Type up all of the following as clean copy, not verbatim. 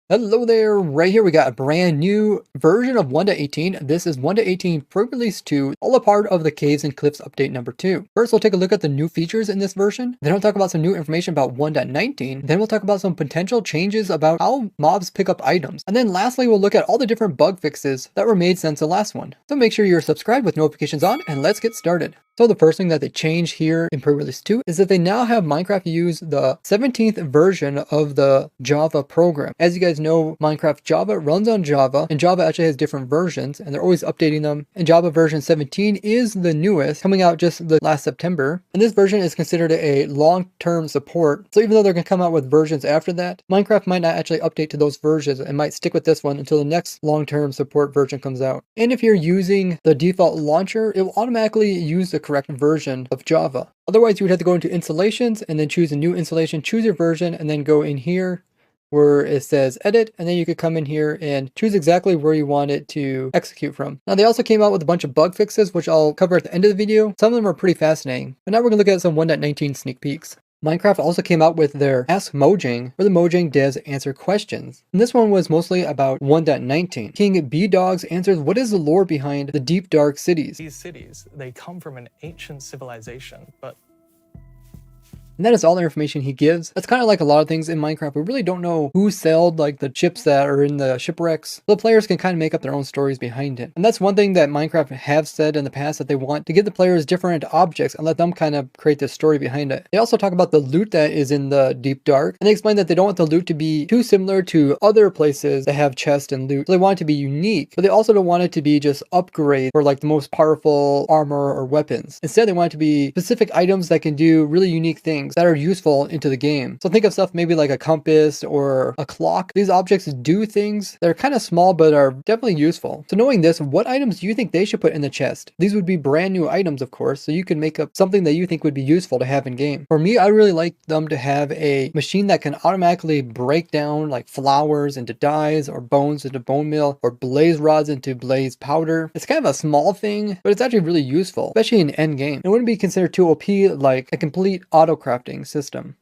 Hello there, right here we got a brand new version of 1.18. This is 1.18 pre-release 2, all a part of the Caves and Cliffs update number 2. First, we'll take a look at the new features in this version, then we'll talk about some new information about 1.19, then we'll talk about some potential changes about how mobs pick up items, and then lastly we'll look at all the different bug fixes that were made since the last one. So make sure you're subscribed with notifications on, and let's get started. So the first thing that they changed here in pre-release 2 is that they now have Minecraft use the 17th version of the Java program. As you guys know, Minecraft Java runs on Java, and Java actually has different versions, and they're always updating them. And Java version 17 is the newest, coming out just the last September. And this version is considered a long-term support. So even though they're going to come out with versions after that, Minecraft might not actually update to those versions and might stick with this one until the next long-term support version comes out. And if you're using the default launcher, it will automatically use the correct version of Java. Otherwise, you would have to go into installations and then choose a new installation, choose your version, and then go in here where it says edit, and then you could come in here and choose exactly where you want it to execute from. Now, they also came out with a bunch of bug fixes, which I'll cover at the end of the video. Some of them are pretty fascinating. But now we're going to look at some 1.19 sneak peeks. Minecraft also came out with their Ask Mojang, where the Mojang devs answer questions. And this one was mostly about 1.19. King B-Dogs answers, what is the lore behind the deep dark cities? These cities, they come from an ancient civilization, but and that is all the information he gives. That's kind of like a lot of things in Minecraft. We really don't know who sailed like the ships that are in the shipwrecks. The players can kind of make up their own stories behind it. And that's one thing that Minecraft have said in the past, that they want to give the players different objects and let them kind of create this story behind it. They also talk about the loot that is in the Deep Dark, and they explain that they don't want the loot to be too similar to other places that have chests and loot. So they want it to be unique, but they also don't want it to be just upgrade for like the most powerful armor or weapons. Instead, they want it to be specific items that can do really unique things that are useful into the game. So think of stuff maybe like a compass or a clock. These objects do things that are kind of small but are definitely useful. So knowing this, what items do you think they should put in the chest? These would be brand new items, of course, so you can make up something that you think would be useful to have in game. For me, I really like them to have a machine that can automatically break down like flowers into dyes, or bones into bone meal, or blaze rods into blaze powder. It's kind of a small thing, but it's actually really useful, especially in end game. It wouldn't be considered too OP like a complete auto crafting system.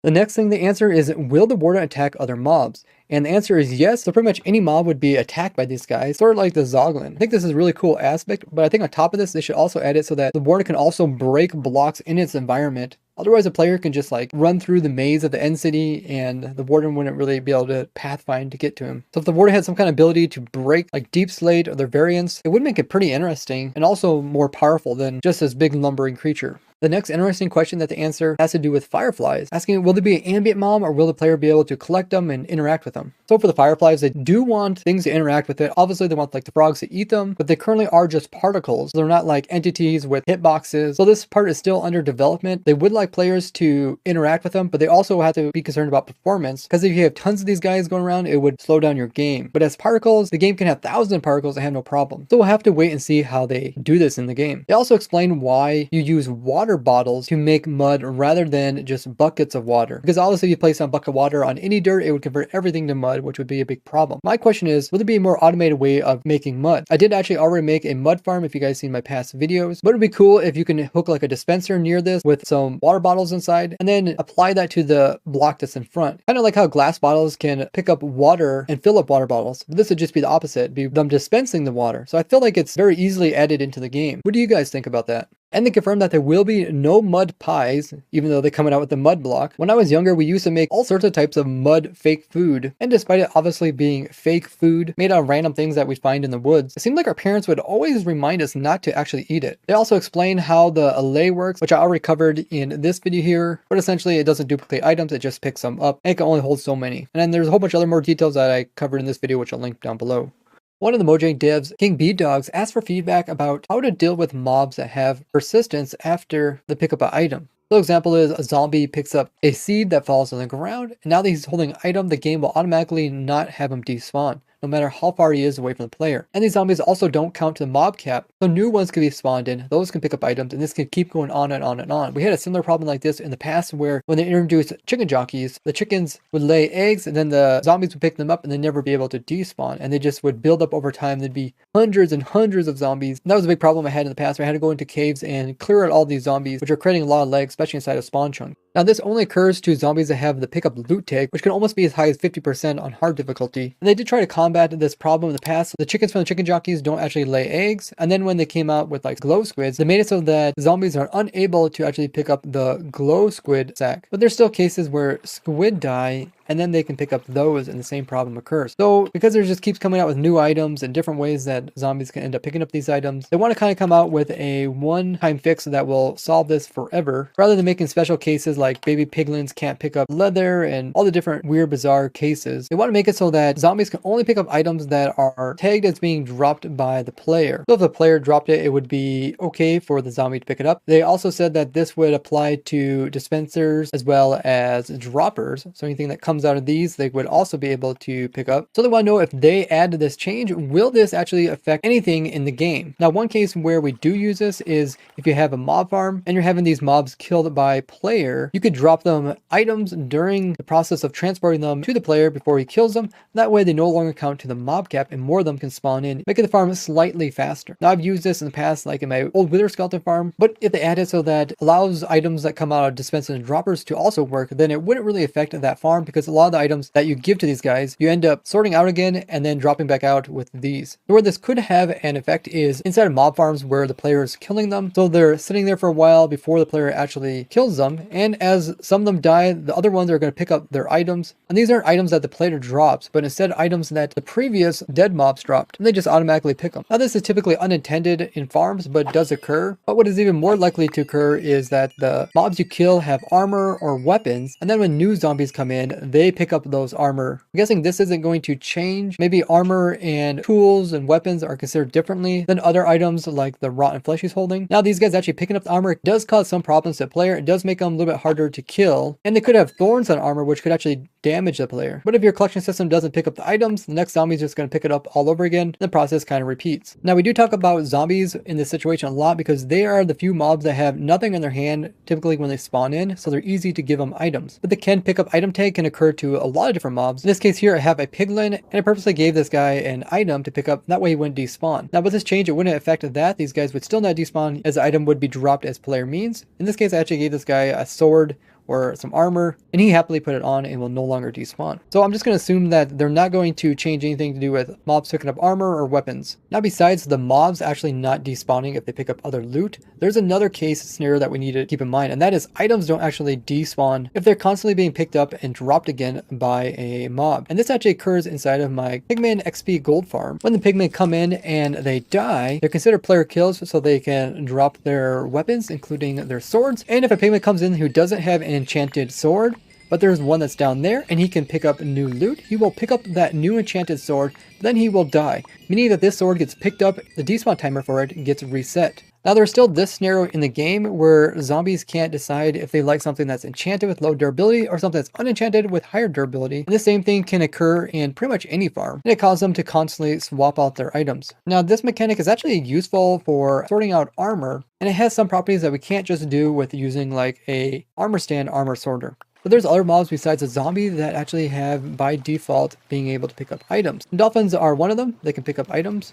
The next thing they answer is, will the warden attack other mobs? And the answer is yes, so pretty much any mob would be attacked by these guys, sort of like the Zoglin. I think this is a really cool aspect, but I think on top of this, they should also add it so that the warden can also break blocks in its environment. Otherwise, a player can just like run through the maze of the end city and the warden wouldn't really be able to pathfind to get to him. So if the warden had some kind of ability to break like Deep Slate or their variants, it would make it pretty interesting and also more powerful than just this big lumbering creature. The next interesting question that they answer has to do with fireflies, asking will there be an ambient mob or will the player be able to collect them and interact with them? So for the fireflies, they do want things to interact with it. Obviously they want like the frogs to eat them, but they currently are just particles. They're not like entities with hitboxes. So this part is still under development. They would like players to interact with them, but they also have to be concerned about performance, because if you have tons of these guys going around, it would slow down your game. But as particles, the game can have thousands of particles and have no problem. So we'll have to wait and see how they do this in the game. They also explain why you use water bottles to make mud rather than just buckets of water, because obviously if you place a bucket of water on any dirt, it would convert everything to mud, which would be a big problem. My question is, would there be a more automated way of making mud? I did actually already make a mud farm if you guys seen my past videos, but it'd be cool if you can hook like a dispenser near this with some water bottles inside and then apply that to the block that's in front. Kind of like how glass bottles can pick up water and fill up water bottles, but this would just be the opposite. It'd be them dispensing the water. So I feel like it's very easily added into the game. What do you guys think about that? And they confirmed that there will be no mud pies, even though they're coming out with the mud block. When I was younger, we used to make all sorts of types of mud fake food. And despite it obviously being fake food made out of random things that we find in the woods, it seemed like our parents would always remind us not to actually eat it. They also explain how the allay works, which I already covered in this video here. But essentially, it doesn't duplicate items, it just picks them up. And it can only hold so many. And then there's a whole bunch of other more details that I covered in this video, which I'll link down below. One of the Mojang devs, King B-Dogs, asked for feedback about how to deal with mobs that have persistence after the pick up an item. So example is a zombie picks up a seed that falls on the ground, and now that he's holding an item, the game will automatically not have him despawn. no matter how far he is away from the player. And these zombies also don't count to the mob cap, so new ones can be spawned in, those can pick up items, and this can keep going on and on and on. We had a similar problem like this in the past where when they introduced chicken jockeys, the chickens would lay eggs and then the zombies would pick them up and they'd never be able to despawn, and they just would build up over time. There'd be hundreds and hundreds of zombies. And that was a big problem I had in the past where I had to go into caves and clear out all these zombies, which are creating a lot of lag, especially inside of spawn chunks. Now this only occurs to zombies that have the pickup loot tag, which can almost be as high as 50% on hard difficulty. And they did try to combat this problem in the past. The chickens from the chicken jockeys don't actually lay eggs, and then when they came out with like glow squids, they made it so that zombies are unable to actually pick up the glow squid sack. But there's still cases where squid die and then they can pick up those and the same problem occurs. So because there just keeps coming out with new items and different ways that zombies can end up picking up these items, they want to kind of come out with a one-time fix that will solve this forever, rather than making special cases like baby piglins can't pick up leather and all the different weird bizarre cases. They want to make it so that zombies can only pick up items that are tagged as being dropped by the player. So if the player dropped it, it would be okay for the zombie to pick it up. They also said that this would apply to dispensers as well as droppers, so anything that comes out of these they would also be able to pick up. So they want to know if they add to this change, will this actually affect anything in the game? Now one case where we do use this is if you have a mob farm and you're having these mobs killed by player, you could drop them items during the process of transporting them to the player before he kills them. That way they no longer count to the mob cap and more of them can spawn in, making the farm slightly faster. Now I've used this in the past like in my old Wither Skeleton farm, but if they add it so that allows items that come out of dispensers and droppers to also work, then it wouldn't really affect that farm, because a lot of the items that you give to these guys, you end up sorting out again and then dropping back out with these. So where this could have an effect is inside of mob farms where the player is killing them. So they're sitting there for a while before the player actually kills them. And as some of them die, the other ones are going to pick up their items. And these aren't items that the player drops, but instead items that the previous dead mobs dropped. And they just automatically pick them. Now this is typically unintended in farms, but does occur. But what is even more likely to occur is that the mobs you kill have armor or weapons. And then when new zombies come in, they pick up those armor. I'm guessing this isn't going to change. Maybe armor and tools and weapons are considered differently than other items like the rotten flesh he's holding. Now these guys actually picking up the armor does cause some problems to the player. It does make them a little bit harder to kill, and they could have thorns on armor which could actually damage the player. But if your collection system doesn't pick up the items, the next zombie is just going to pick it up all over again, and the process kind of repeats. Now we do talk about zombies in this situation a lot because they are the few mobs that have nothing in their hand typically when they spawn in, so they're easy to give them items. But the can pick up item tag can occur to a lot of different mobs. In this case here I have a piglin, and I purposely gave this guy an item to pick up, that way he wouldn't despawn. Now with this change it wouldn't affect that. These guys would still not despawn as the item would be dropped as player means. In this case I actually gave this guy a sword or some armor, and he happily put it on and will no longer despawn. So I'm just going to assume that they're not going to change anything to do with mobs picking up armor or weapons. Now besides the mobs actually not despawning if they pick up other loot, there's another case scenario that we need to keep in mind, and that is items don't actually despawn if they're constantly being picked up and dropped again by a mob. And this actually occurs inside of my Pigman XP gold farm. When the pigmen come in and they die, they're considered player kills, so they can drop their weapons including their swords. And if a pigman comes in who doesn't have an enchanted sword, but there's one that's down there and he can pick up new loot, he will pick up that new enchanted sword, then he will die, meaning that this sword gets picked up, the despawn timer for it gets reset. Now there's still this scenario in the game where zombies can't decide if they like something that's enchanted with low durability or something that's unenchanted with higher durability. And the same thing can occur in pretty much any farm, and it causes them to constantly swap out their items. Now this mechanic is actually useful for sorting out armor, and it has some properties that we can't just do with using like a armor stand armor sorter. But there's other mobs besides a zombie that actually have by default being able to pick up items. And dolphins are one of them. They can pick up items.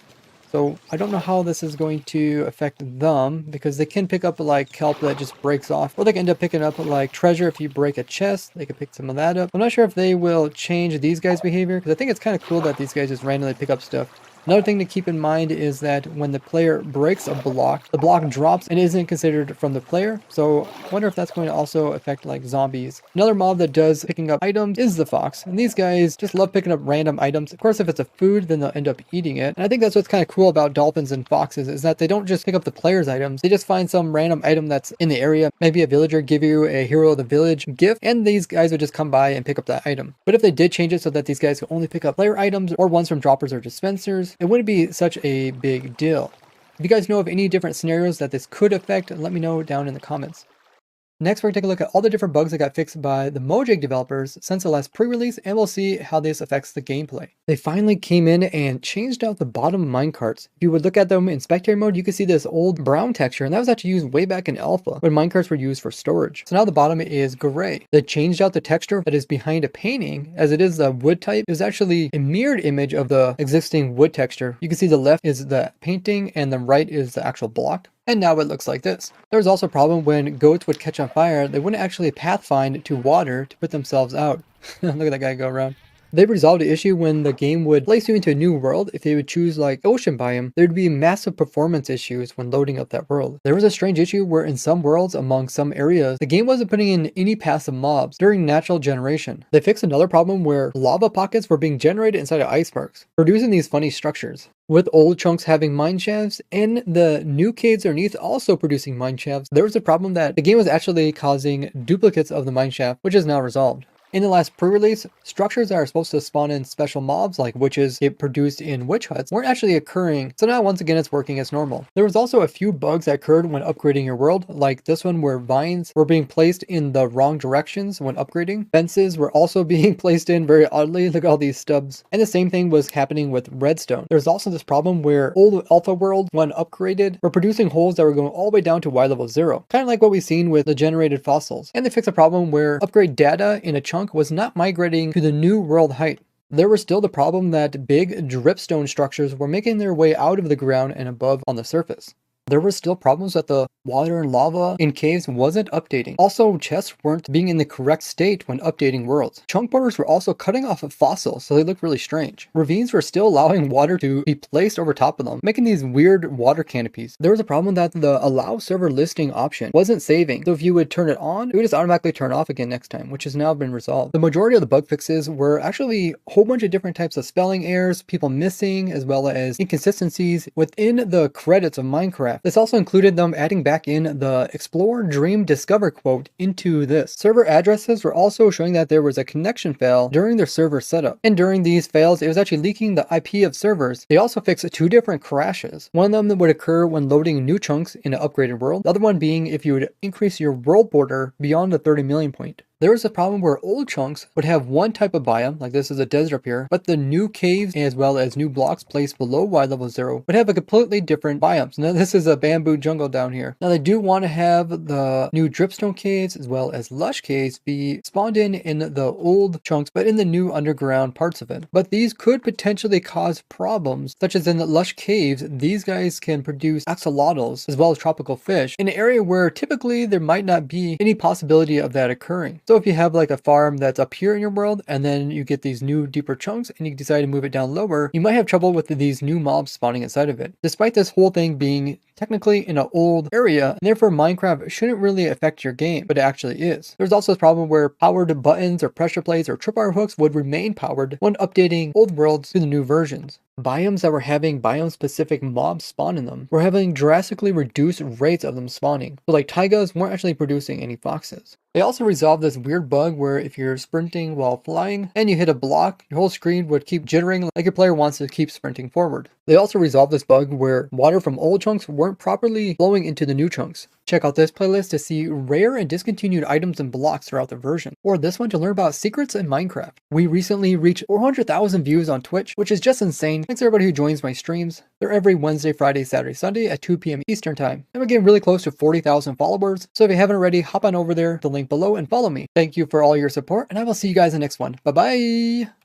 So I don't know how this is going to affect them, because they can pick up like kelp that just breaks off, or they can end up picking up like treasure. If you break a chest, they can pick some of that up. I'm not sure if they will change these guys' behavior, because I think it's kind of cool that these guys just randomly pick up stuff. Another thing to keep in mind is that when the player breaks a block, the block drops and isn't considered from the player. So I wonder if that's going to also affect like zombies. Another mob that does picking up items is the fox. And these guys just love picking up random items. Of course, if it's a food, then they'll end up eating it. And I think that's what's kind of cool about dolphins and foxes, is that they don't just pick up the player's items. They just find some random item that's in the area. Maybe a villager give you a hero of the village gift, and these guys would just come by and pick up that item. But if they did change it so that these guys can only pick up player items or ones from droppers or dispensers, it wouldn't be such a big deal. If you guys know of any different scenarios that this could affect, let me know down in the comments. Next, we're going to take a look at all the different bugs that got fixed by the Mojang developers since the last pre-release, and we'll see how this affects the gameplay. They finally came in and changed out the bottom minecarts. If you would look at them in spectator mode, you can see this old brown texture, and that was actually used way back in alpha when minecarts were used for storage. So now the bottom is gray. They changed out the texture that is behind a painting, as it is a wood type. It was actually a mirrored image of the existing wood texture. You can see the left is the painting and the right is the actual block. And now it looks like this. There was also a problem when goats would catch on fire, they wouldn't actually pathfind to water to put themselves out. Look at that guy go around. They resolved the issue when the game would place you into a new world. If they would choose like ocean biome, there'd be massive performance issues when loading up that world. There was a strange issue where in some worlds among some areas, the game wasn't putting in any passive mobs during natural generation. They fixed another problem where lava pockets were being generated inside of icebergs, producing these funny structures. With old chunks having mine shafts and the new caves underneath also producing mine shafts, there was a problem that the game was actually causing duplicates of the mine shaft, which is now resolved. In the last pre-release, structures that are supposed to spawn in special mobs like witches get produced in witch huts weren't actually occurring, so now once again it's working as normal. There was also a few bugs that occurred when upgrading your world, like this one where vines were being placed in the wrong directions when upgrading. Fences were also being placed in very oddly, look at all these stubs. And the same thing was happening with redstone. There's also this problem where old alpha worlds, when upgraded, were producing holes that were going all the way down to Y level 0, kind of like what we've seen with the generated fossils. And they fixed a problem where upgrade data in a chunk was not migrating to the new world height. There was still the problem that big dripstone structures were making their way out of the ground and above on the surface. There were still problems that the water and lava in caves wasn't updating. Also, chests weren't being in the correct state when updating worlds. Chunk borders were also cutting off of fossils, so they looked really strange. Ravines were still allowing water to be placed over top of them, making these weird water canopies. There was a problem that the allow server listing option wasn't saving, so if you would turn it on, it would just automatically turn off again next time, which has now been resolved. The majority of the bug fixes were actually a whole bunch of different types of spelling errors, people missing, as well as inconsistencies within the credits of Minecraft. This also included them adding back in the Explore, Dream, Discover quote into this. Server addresses were also showing that there was a connection fail during their server setup. And during these fails, it was actually leaking the IP of servers. They also fixed two different crashes. One of them would occur when loading new chunks in an upgraded world. The other one being if you would increase your world border beyond the 30 million point. There was a problem where old chunks would have one type of biome, like this is a desert up here, but the new caves as well as new blocks placed below Y level 0 would have a completely different biome. Now this is a bamboo jungle down here. Now they do want to have the new dripstone caves as well as lush caves be spawned in the old chunks, but in the new underground parts of it. But these could potentially cause problems, such as in the lush caves, these guys can produce axolotls as well as tropical fish in an area where typically there might not be any possibility of that occurring. So if you have like a farm that's up here in your world and then you get these new deeper chunks and you decide to move it down lower, you might have trouble with these new mobs spawning inside of it. Despite this whole thing being technically in an old area, and therefore Minecraft shouldn't really affect your game, but it actually is. There's also a problem where powered buttons or pressure plates or tripwire hooks would remain powered when updating old worlds to the new versions. Biomes that were having biome-specific mobs spawn in them were having drastically reduced rates of them spawning. So like taigas weren't actually producing any foxes. They also resolved this weird bug where if you're sprinting while flying and you hit a block, your whole screen would keep jittering like your player wants to keep sprinting forward. They also resolved this bug where water from old chunks weren't properly flowing into the new chunks. Check out this playlist to see rare and discontinued items and blocks throughout the version, or this one to learn about secrets in Minecraft. We recently reached 400,000 views on Twitch, which is just insane. Thanks to everybody who joins my streams. They're every Wednesday, Friday, Saturday, Sunday at 2 p.m. Eastern Time. And we're getting really close to 40,000 followers, so if you haven't already, hop on over there, the link below, and follow me. Thank you for all your support, and I will see you guys in the next one. Bye-bye!